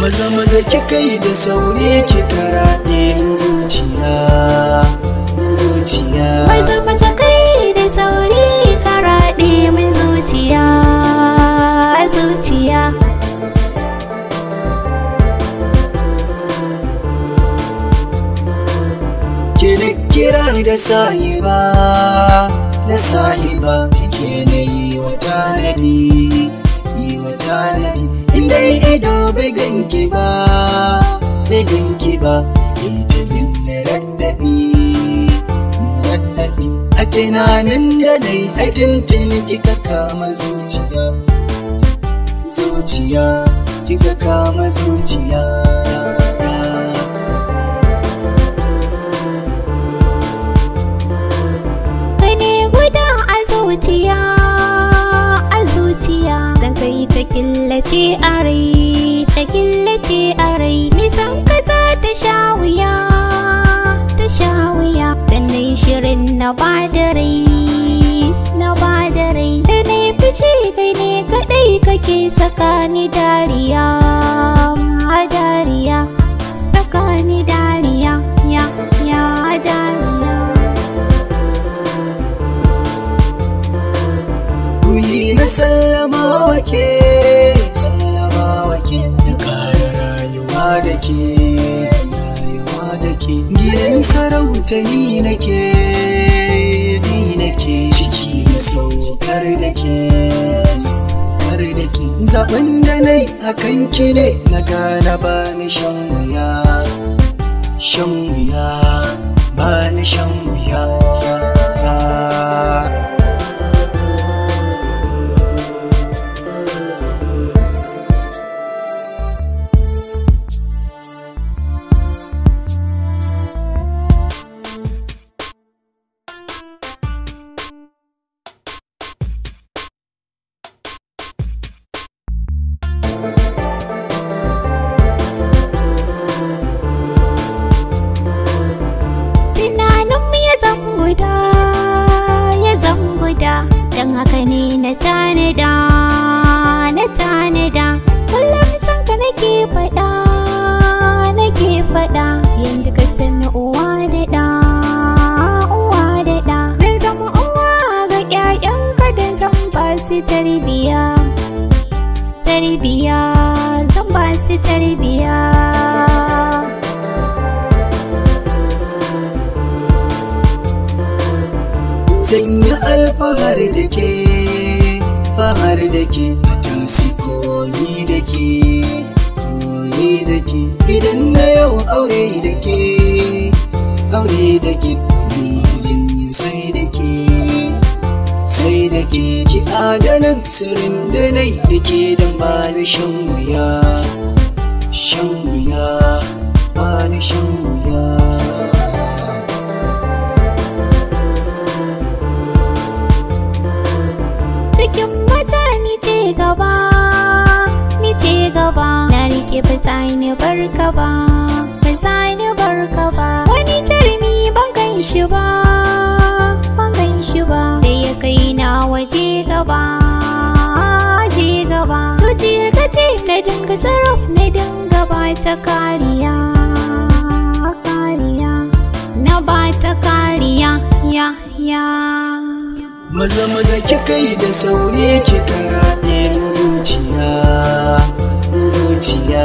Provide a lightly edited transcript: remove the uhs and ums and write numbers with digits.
maza maza kika yi da sauri kika raɗe min zuciya, min zuciya. Maza maza kai da sauri ka raɗe min zuciya, zuciya. Kira da sahiba, na sahiba ke na yi wa tanadi, yi wa tanadi. Inda ido bai ganki ba, bai ganki ba, ita min na raddaɗi, na raddaɗi. A tunanin da nai ai tuntuni kika kama zuciya, zuciya, kika kama zuciya. A zuciya dan kai ta killace a rai, ta killace a rai. Nisan kaza ta sha wuya, ta sha wuya. Dan nai shirin na bada rai, na bada rai. Da nai fice kai ne kaɗai kake saka ni dariya, ma dariya. Saka ni dariya, ya dariya. Na sallama wake, sallama wake. Na ƙara rayuwa da ke, rayuwa da ke. Gidan sarauta ni nake, ni nake. Ciki na saukar da ke, saukar da ke. Zaɓen da nai akan ki ne na gane ba ni shan wuya, shan wuya, ba ni shan wuya. Dan haka ne na tanada, na tanada. Kullum san ka nake faɗa, nake faɗa. Yanda ka san uwa da ɗa, uwa da ɗa. Zan zama uwa ga ƴaƴanka dan zan ba su tarbiya, tarbiya. Zan ba su tarbiya. Zan yi alfahar da ke, fahar da ke. Matansi koyi da ke, koyi da ke. Idan na yau aure da ke, aure da ke. Ni zan yi sai da ke, sai da ke. Ki adanan sirrin da nai da ke don ba ni shan wuya, shan wuya, ba ni shan wuya. Gaba, ni ce gaba. Na rike ba za ni barka ba, ba za ni barka ba. Wani jarumi ban gan shi ba, ban gan shi ba. Da ya kai na waje gaba, je gaba. Zuciyar ka ce na dinga tsaro, na dinga ba ta kariya, kariya. Na ba ta kariya, ya. Maza maza kika yi da sauri kika raɗe min zuciya, min zuciya.